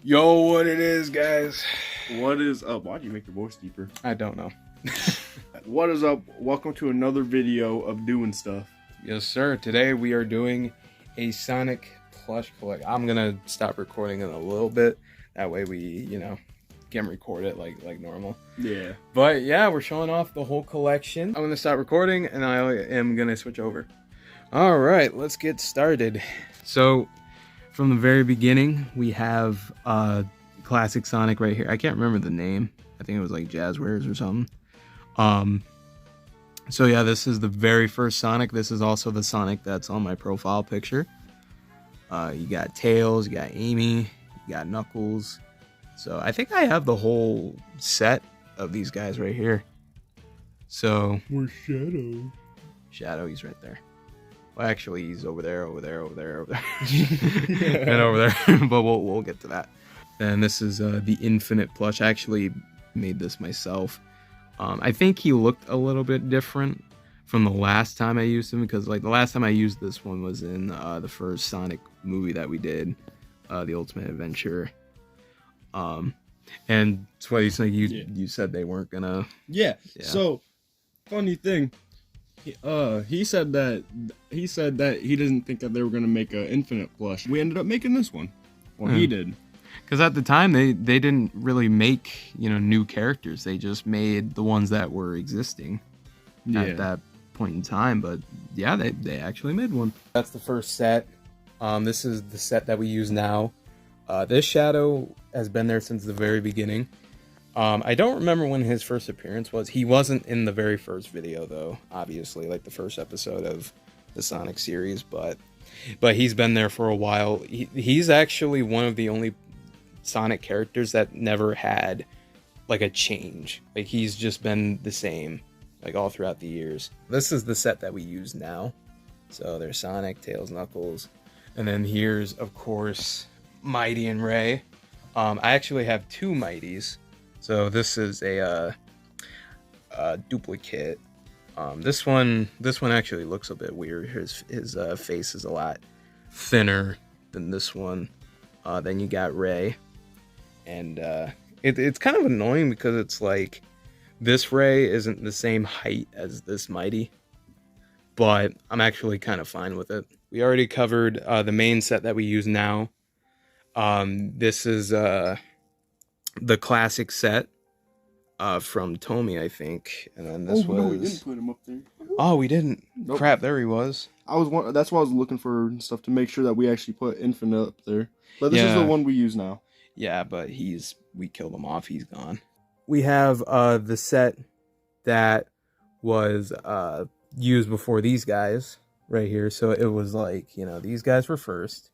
Yo, what it is, guys? What is up? Why'd you make your voice deeper? I don't know. What is up? Welcome to another video of doing stuff. Yes, sir. Today we are doing a Sonic plush collect. I'm gonna stop recording in a little bit. That way we, can record it like normal. Yeah. But yeah, we're showing off the whole collection. I'm gonna stop recording and I am gonna switch over. All right, let's get started. So, from the very beginning, we have classic Sonic right here. I can't remember the name. I think it was like Jazzwares or something. So yeah, this is the very first Sonic. This is also the Sonic that's on my profile picture. You got Tails, you got Amy, you got Knuckles. So I think I have the whole set of these guys right here. So Where's Shadow? Shadow, he's right there. Well, actually, he's over there, and over there. But we'll get to that. And this is the Infinite plush. I actually made this myself. I think he looked a little bit different from the last time I used him, because like the last time I used this one was in the first Sonic movie that we did, The Ultimate Adventure. And SweatySnake, you said they weren't gonna. Yeah. So, funny thing, he said that he didn't think that they were gonna make an Infinite plush. We ended up making this one. Well, he did. Because at the time they didn't really make new characters. They just made the ones that were existing at that point in time. But yeah, they actually made one. That's the first set. This is the set that we use now. This Shadow has been there since the very beginning. I don't remember when his first appearance was. He wasn't in the very first video though, obviously, like the first episode of the Sonic series, but he's been there for a while. He's actually one of the only Sonic characters that never had like a change. Like he's just been the same like all throughout the years. This is the set that we use now. So there's Sonic, Tails, Knuckles, and then here's of course Mighty and Ray. I actually have two Mighties. So this is a duplicate. This one actually looks a bit weird. His face is a lot thinner than this one. Then you got Ray. And it's kind of annoying because it's like this Ray isn't the same height as this Mighty, but I'm actually kind of fine with it. We already covered the main set that we use now. This is the classic set from Tomy, I think, and then this was. No, we didn't put him up there. Oh, we didn't. Nope. Crap, there he was. That's why I was looking for stuff to make sure that we actually put Infinite up there. But this is the one we use now. Yeah, but we killed him off. He's gone. We have the set that was used before these guys right here. So it was like, these guys were first,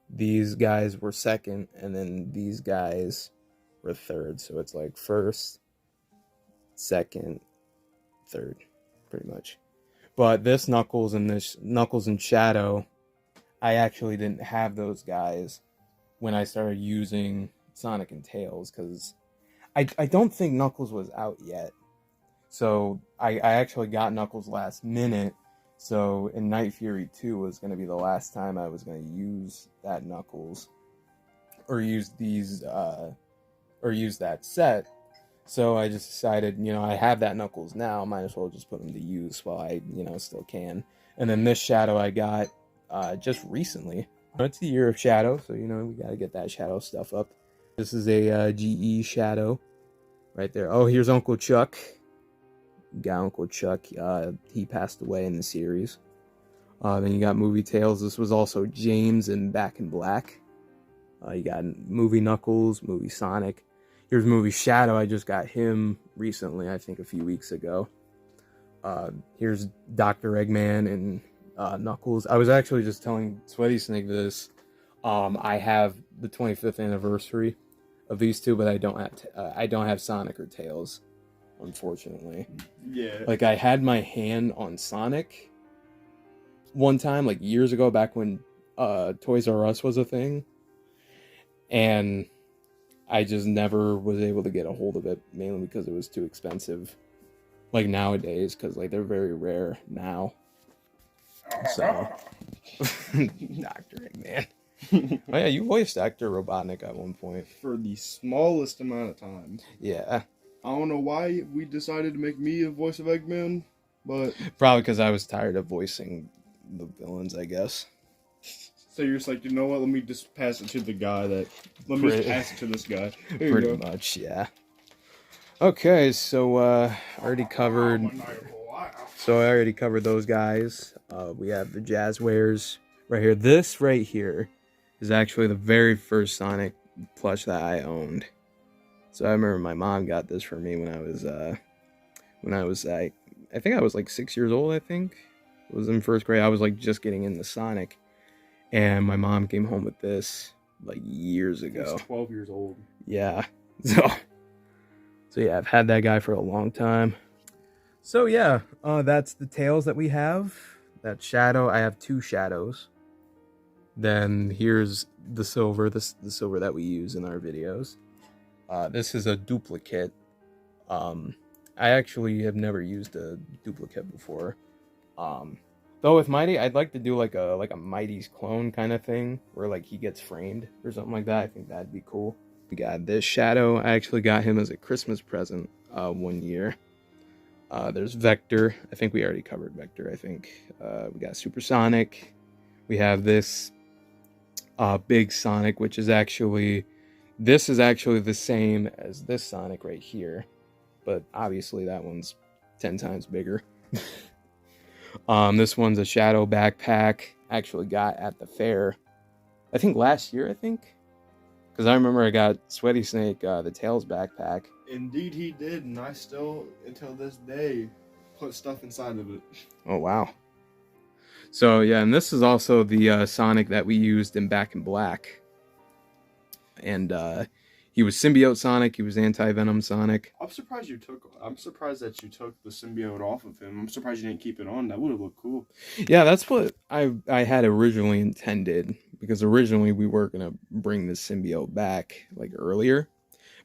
these guys were second, and then these guys were third. So it's like first, second, third, pretty much. But this Knuckles and Shadow, I actually didn't have those guys when I started using Sonic and Tails, because I don't think Knuckles was out yet. So I actually got Knuckles last minute. So in Night Fury 2 was going to be the last time I was going to use that Knuckles, or use these, or use that set. So I just decided, I have that Knuckles now, might as well just put him to use while I, still can. And then this Shadow I got just recently. It's the year of Shadow, so we gotta get that Shadow stuff up. This is a GE Shadow right there. Oh, here's Uncle Chuck. You got Uncle Chuck. He passed away in the series. Then you got Movie Tails. This was also James in Back in Black. You got Movie Knuckles, Movie Sonic. Here's Movie Shadow. I just got him recently, I think a few weeks ago. Here's Dr. Eggman and Knuckles. I was actually just telling SweatySnake this. I have the 25th anniversary of these two, but I don't have Sonic or Tails, unfortunately. Yeah. Like I had my hand on Sonic one time, like years ago, back when Toys R Us was a thing, and I just never was able to get a hold of it, mainly because it was too expensive. Like nowadays, because like they're very rare now. So, Dr. Eggman. Oh yeah, you voiced actor Robotnik at one point. For the smallest amount of time. Yeah. I don't know why we decided to make me a voice of Eggman, but Probably because I was tired of voicing the villains, I guess. so you're just like, you know what? Let me just pass it to the guy that. Let me just pass it to this guy. Here you Pretty go. much, yeah. Okay, so already covered. So I already covered those guys. We have the Jazzwares right here. This right here is actually the very first Sonic plush that I owned. So I remember my mom got this for me when I was like, I think I was like 6 years old. I think it was in first grade. I was like just getting into Sonic, and my mom came home with this like years ago. He's 12 years old. Yeah. So yeah, I've had that guy for a long time. So yeah, that's the tails that we have. That Shadow, I have 2 Shadows. Then here's the silver, the silver that we use in our videos. This is a duplicate. I actually have never used a duplicate before. Though with Mighty, I'd like to do like a Mighty's clone kind of thing, where like he gets framed or something like that. I think that'd be cool. We got this Shadow. I actually got him as a Christmas present one year. There's Vector. I think we already covered Vector, I think. We got Supersonic. We have this Big Sonic, which is actually... This is actually the same as this Sonic right here. But obviously that one's 10 times bigger. This one's a Shadow backpack. Actually got at the fair. I think last year, I think. Because I remember I got SweatySnake, the Tails backpack. Indeed he did, and I still, until this day, put stuff inside of it. Oh, wow. So, yeah, and this is also the Sonic that we used in Back in Black. And he was Symbiote Sonic, he was Anti-Venom Sonic. I'm surprised that you took the symbiote off of him. I'm surprised you didn't keep it on. That would have looked cool. Yeah, that's what I had originally intended. Because originally we were going to bring the symbiote back, like, earlier.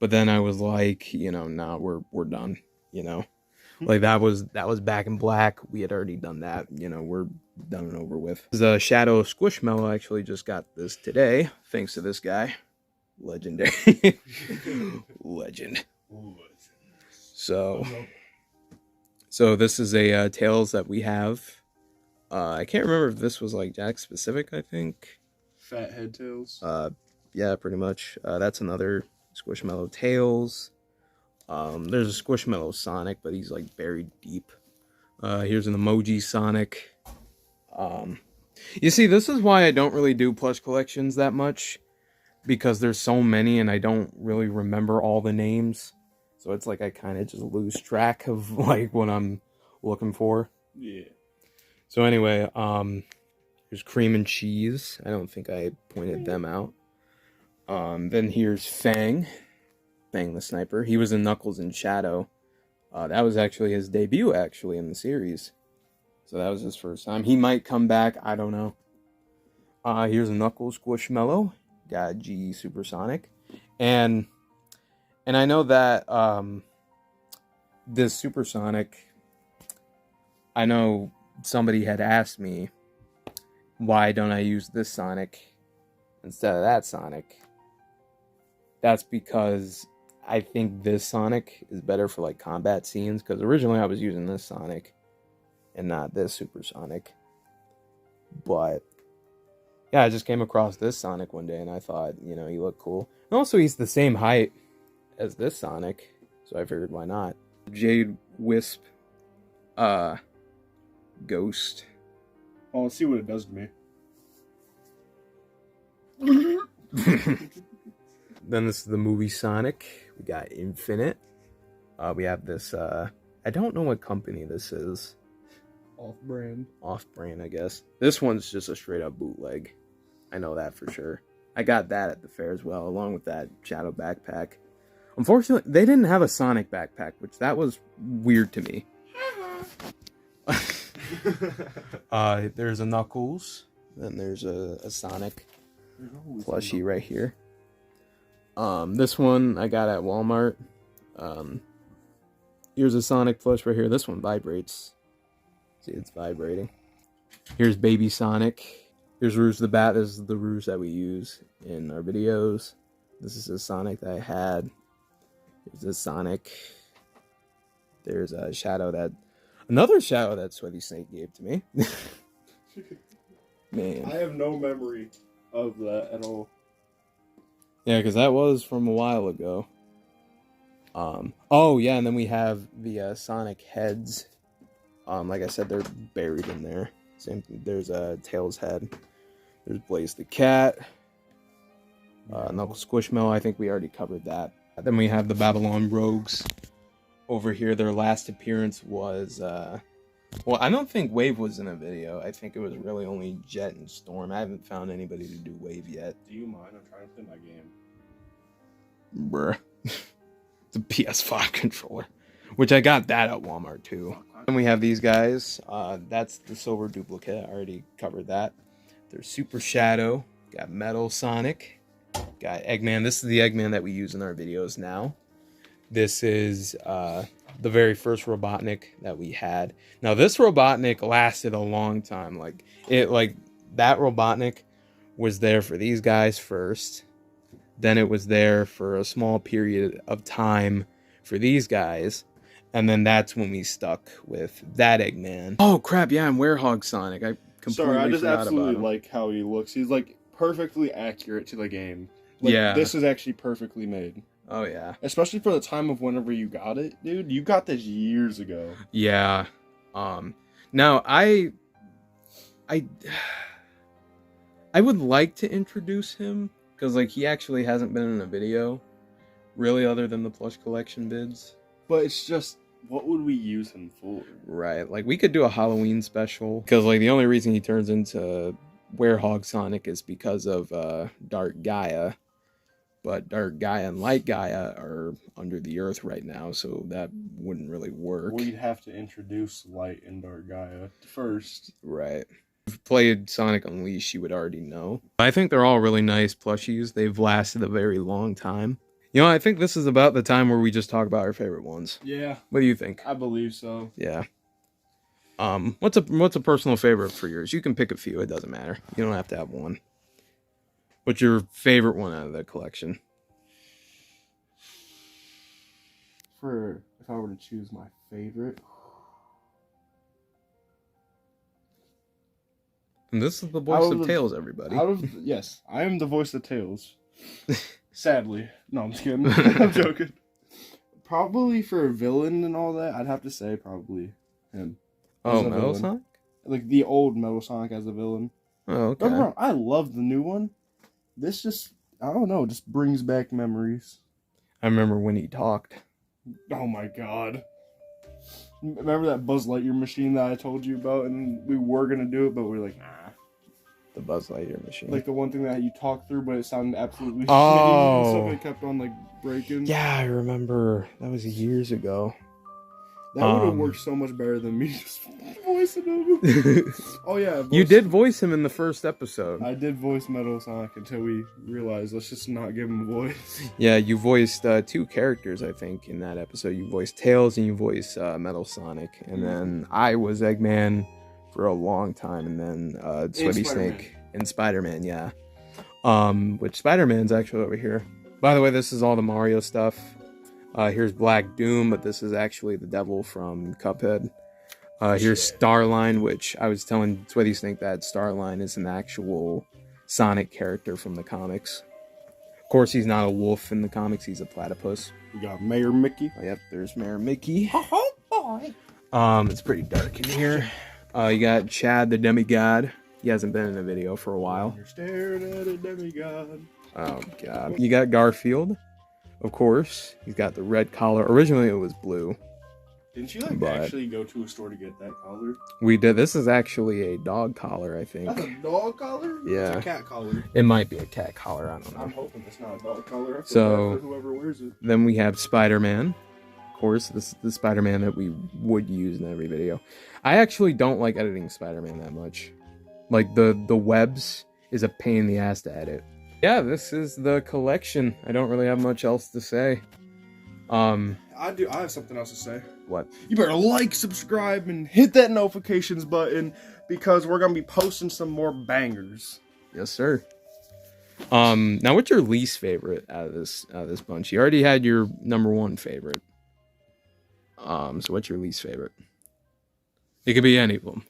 But then I was like, you know, nah, we're done, you know. Like, that was Back in Black. We had already done that, you know, we're done and over with. The Shadow Squishmallow actually just got this today, thanks to this guy. Legendary. Legend. So this is a Tails that we have. I can't remember if this was like Jack specific, I think. Fat head Tails. Yeah, pretty much. That's another Squishmallow Tails. There's a Squishmallow Sonic, but he's like buried deep. Here's an emoji Sonic. You see, this is why I don't really do plush collections that much. Because there's so many and I don't really remember all the names. So it's like I kind of just lose track of like what I'm looking for. Yeah. So anyway, here's Cream and Cheese. I don't think I pointed them out. Then here's Fang. Fang the Sniper. He was in Knuckles and Shadow. That was actually his debut actually in the series. So that was his first time. He might come back. I don't know. Here's a Knuckles Squishmallow. Got GE Supersonic. And I know that this Supersonic, I know somebody had asked me, why don't I use this Sonic instead of that Sonic? That's because I think this Sonic is better for like combat scenes, because originally I was using this Sonic and not this Supersonic. But yeah, I just came across this Sonic one day and I thought, you know, he looked cool. And also he's the same height as this Sonic, so I figured why not. Jade Wisp Ghost. Oh, let's see what it does to me. Then this is the movie Sonic. We got Infinite. We have this, I don't know what company this is. Off-brand, I guess. This one's just a straight-up bootleg. I know that for sure. I got that at the fair as well, along with that Shadow backpack. Unfortunately, they didn't have a Sonic backpack, which that was weird to me. There's a Knuckles. Then there's a Sonic plushie right here. This one I got at Walmart. Here's a Sonic plush right here. This one vibrates. See, it's vibrating. Here's Baby Sonic. Here's Rouge the Bat. This is the Rouge that we use in our videos. This is a Sonic that I had. There's a Sonic. There's a shadow that... Another shadow that SweatySnake gave to me. Man. I have no memory of that at all. Yeah, because that was from a while ago. Oh, yeah, and then we have the Sonic heads. Like I said, they're buried in there. Same thing. There's a Tails head. There's Blaze the Cat. Knuckles Squishmallow, I think we already covered that. Then we have the Babylon Rogues over here. Their last appearance was, well, I don't think Wave was in a video. I think it was really only Jet and Storm. I haven't found anybody to do Wave yet. Do you mind? I'm trying to play my game. Bruh. It's a PS5 controller. Which I got that at Walmart too. Then we have these guys. That's the silver duplicate. I already covered that. There's Super Shadow. Got Metal Sonic. Got Eggman. This is the Eggman that we use in our videos now. This is the very first Robotnik that we had. Now this Robotnik lasted a long time. Like that Robotnik was there for these guys first. Then it was there for a small period of time for these guys. And then that's when we stuck with that Eggman. Oh crap, yeah, I'm Werehog Sonic. I completely I just forgot absolutely about him. like how he looks. He's like perfectly accurate to the game. Like, yeah. This is actually perfectly made. Oh yeah. Especially for the time of whenever you got it, dude. You got this years ago. Yeah. Now I would like to introduce him because like he actually hasn't been in a video really other than the plush collection bids. But it's just, what would we use him for? Right, like we could do a Halloween special because like the only reason he turns into Werehog Sonic is because of Dark Gaia, but Dark Gaia and Light Gaia are under the earth right now, so that wouldn't really work. We'd have to introduce Light and Dark Gaia first. Right. If you played Sonic Unleashed, you would already know. I think they're all really nice plushies. They've lasted a very long time. You know, I think this is about the time where we just talk about our favorite ones. Yeah. What do you think? I believe so. Yeah. What's a personal favorite for yours? You can pick a few. It doesn't matter. You don't have to have one. What's your favorite one out of the collection? If I were to choose my favorite. And this is the voice of Tails, everybody. Yes, I am the voice of Tails. Sadly. No, I'm just kidding. I'm joking. Probably for a villain and all that, I'd have to say probably him. Oh, Metal Sonic? Like the old Metal Sonic as a villain. Oh, okay. I love the new one. This just, I don't know, just brings back memories. I remember when he talked. Oh my god. Remember that Buzz Lightyear machine that I told you about and we were going to do it, but we were like, nah. The Buzz Lightyear machine. Like the one thing that you talked through, but it sounded absolutely shitty. And somebody kept on like breaking. Yeah, I remember. That was years ago. That would have worked so much better than me just voicing him. Oh yeah. You did voice him in the first episode. I did voice Metal Sonic until we realized let's just not give him a voice. Yeah, you voiced two characters, I think, in that episode. You voiced Tails and you voiced Metal Sonic. And then I was Eggman for a long time, and then SweatySnake and Spider-Man, yeah. Which Spider-Man's actually over here. By the way, this is all the Mario stuff. Here's Black Doom, but this is actually the devil from Cuphead. Here's Starline, which I was telling SweatySnake that Starline is an actual Sonic character from the comics. Of course, he's not a wolf in the comics, he's a platypus. We got Mayor Mickey. Oh, yep, there's Mayor Mickey. Oh boy. It's pretty dark in here. You got Chad the Demigod. He hasn't been in a video for a while. You're staring at a demigod. Oh, God. You got Garfield, of course. He's got the red collar. Originally, it was blue. Didn't you, actually go to a store to get that collar? We did. This is actually a dog collar, I think. That's a dog collar? Yeah. It's a cat collar. It might be a cat collar. I don't know. I'm hoping it's not a dog collar. I feel So, bad for whoever wears it. Then we have Spider-Man. Of course, this is the Spider-Man that we would use in every video. I actually don't like editing Spider-Man that much. Like, the webs is a pain in the ass to edit. Yeah, this is the collection. I don't really have much else to say. I have something else to say. What? You better like, subscribe, and hit that notifications button because we're gonna be posting some more bangers. Yes, sir. Now what's your least favorite out of this bunch? You already had your number one favorite. So what's your least favorite? It could be any of them.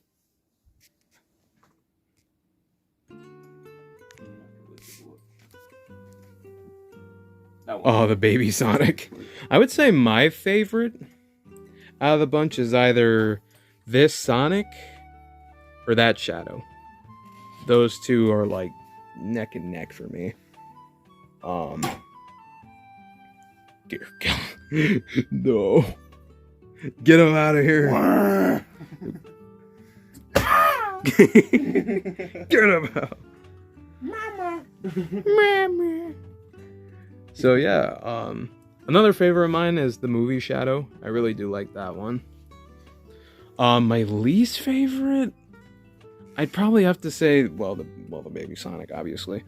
Oh, the baby Sonic. I would say my favorite out of the bunch is either this Sonic or that Shadow. Those two are like neck and neck for me. Dear God. No. Get him out of here. Get him out. Mama. So yeah, another favorite of mine is the movie Shadow. I really do like that one. My least favorite, I'd probably have to say, well, the baby Sonic, obviously.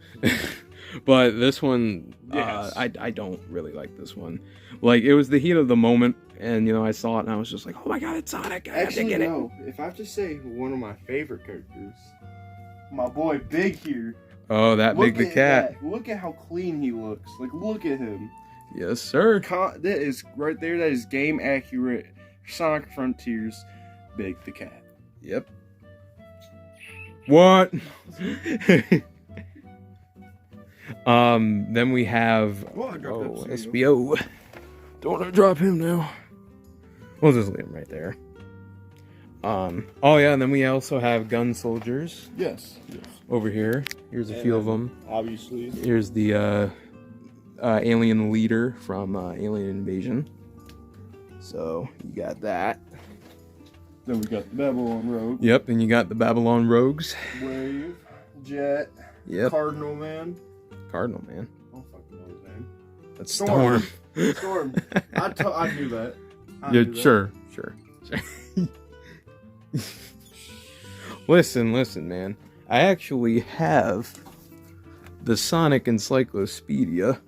But this one, yes. I don't really like this one. Like, it was the heat of the moment, and, you know, I saw it, and I was just like, oh my God, it's Sonic. I have to get it. If I have to say one of my favorite characters, my boy Big here. Oh, that Big the cat. That. Look at how clean he looks. Like, look at him. Yes, sir. That is right there. That is game accurate. Sonic Frontiers, Big the cat. Yep. What? Then we have SBO. Don't want to drop him now. We'll just leave him right there. Oh yeah, and then we also have gun soldiers. Yes. Over here. Here's a few of them. Obviously. Here's the alien leader from Alien Invasion. So you got that. Then we got the Babylon Rogue. Yep, and you got the Babylon Rogues. Wave, Jet. Yep. Cardinal Man. I don't fucking know his name. That's Storm. Storm. I knew that. Sure. Listen, man. I actually have the Sonic Encyclopedia.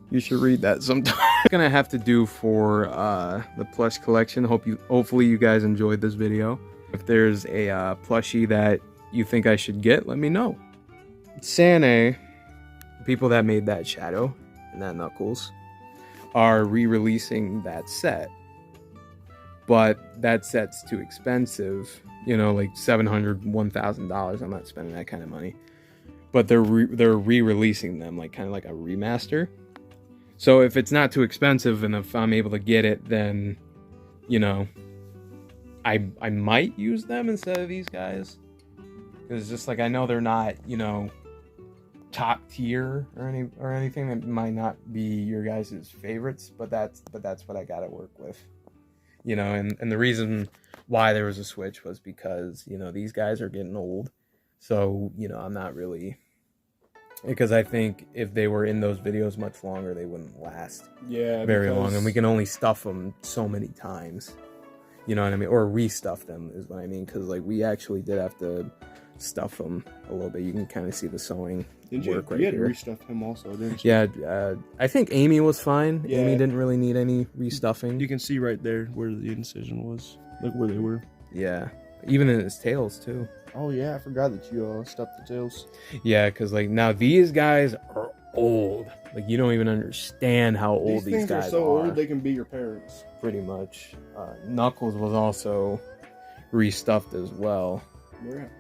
You should read that sometime. I'm gonna have to do for the plush collection. Hopefully you guys enjoyed this video. If there's a plushie that you think I should get, let me know. Sane, people that made that Shadow and that Knuckles, are re-releasing that set. But that set's too expensive. You know, like $700, $1,000. I'm not spending that kind of money. But they're re-releasing them, like kind of like a remaster. So if it's not too expensive and if I'm able to get it, then, you know, I might use them instead of these guys. Because it's just like, I know they're not, you know, top tier or anything. That might not be your guys' favorites, but that's what I got to work with. You know, and the reason why there was a switch was because, you know, these guys are getting old. So, you know, I'm not really... Because I think if they were in those videos much longer, they wouldn't last very long. And we can only stuff them so many times. You know what I mean? Or restuff them is what I mean. Because, like, we actually did have to stuff them a little bit. You can kind of see the sewing work right here. You had to restuff him also, didn't you? Yeah, I think Amy was fine. Yeah. Amy didn't really need any restuffing. You can see right there where the incision was. Like where they were. Yeah. Even in his tails, too. Oh, yeah. I forgot that you stuffed the tails. Yeah, because, like, now these guys are old. Like, you don't even understand how old these guys are. These things are so old, they can be your parents. Pretty much. Knuckles was also restuffed as well. Where?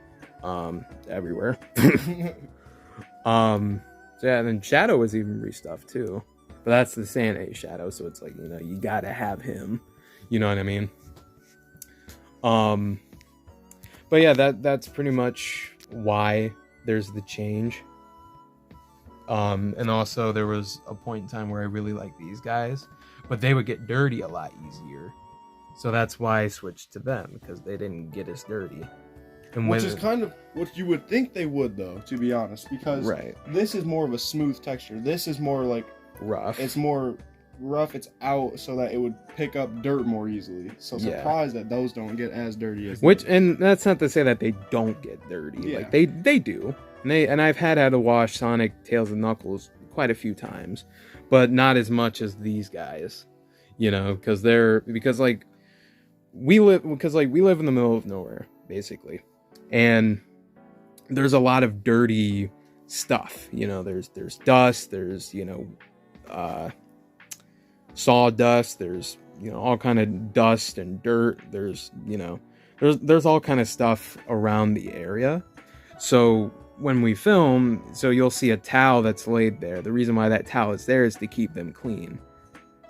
Everywhere. So yeah, and then Shadow was even restuffed too. But that's the Sane Shadow, so it's like, you know, you gotta have him. You know what I mean? But yeah, that's pretty much why there's the change. And also there was a point in time where I really liked these guys, but they would get dirty a lot easier. So that's why I switched to them, because they didn't get as dirty. And which is kind of what you would think they would, though, to be honest, because this is more of a smooth texture. This is more like rough. It's more rough. It's out so that it would pick up dirt more easily. So surprised that those don't get as dirty as and that's not to say that they don't get dirty. Yeah. Like they do. And I've had to wash Sonic, Tails, and Knuckles quite a few times, but not as much as these guys. you know, because we live in the middle of nowhere, basically, and there's a lot of dirty stuff, you know. There's dust, there's, you know, sawdust, there's, you know, all kind of dust and dirt, there's, you know, there's all kind of stuff around the area. So when we film, so you'll see a towel that's laid there. The reason why that towel is there is to keep them clean,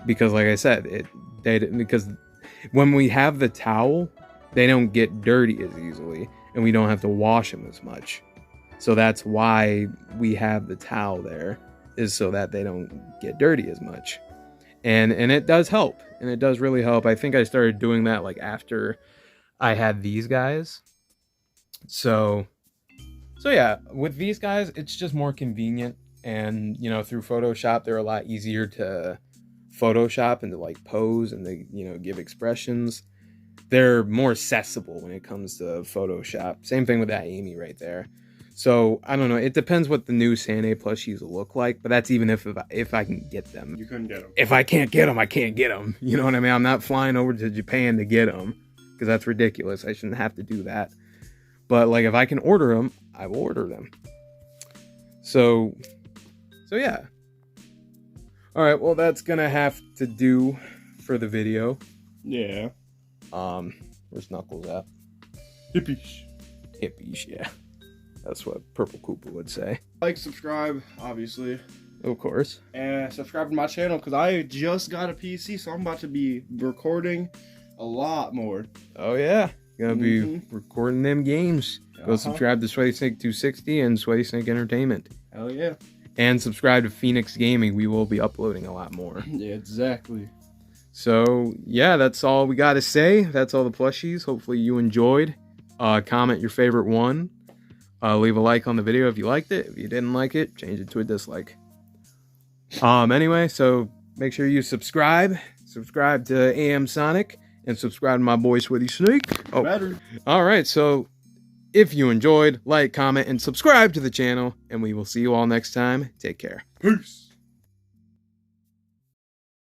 because like I said, because when we have the towel, they don't get dirty as easily, and we don't have to wash them as much. So that's why we have the towel there, is so that they don't get dirty as much. And it does help, and it does really help. I think I started doing that like after I had these guys. So yeah, with these guys, it's just more convenient, and, you know, through Photoshop, they're a lot easier to Photoshop and to like pose and to, you know, give expressions. They're more accessible when it comes to Photoshop. Same thing with that Amy right there. So I don't know. It depends what the new Santa plushies look like, but that's even if I can get them. You couldn't get them. If I can't get them, I can't get them. You know what I mean? I'm not flying over to Japan to get them, because that's ridiculous. I shouldn't have to do that. But like, if I can order them, I will order them. So yeah. All right. Well, that's gonna have to do for the video. Yeah. Where's Knuckles at? Hippies. Yeah. That's what Purple Koopa would say. Like, subscribe, obviously. Of course. And subscribe to my channel, because I just got a PC, so I'm about to be recording a lot more. Oh, yeah. Gonna be recording them games. Go subscribe to SweatySnake 260 and SweatySnake Entertainment. Hell yeah. And subscribe to Phoenix Gaming. We will be uploading a lot more. Yeah, exactly. So, yeah, that's all we got to say. That's all the plushies. Hopefully you enjoyed. Comment your favorite one. Leave a like on the video if you liked it. If you didn't like it, change it to a dislike. Anyway, so make sure you subscribe. Subscribe to AM Sonic. And subscribe to my boy SweatySnake. Oh, better. All right, so if you enjoyed, like, comment, and subscribe to the channel. And we will see you all next time. Take care. Peace.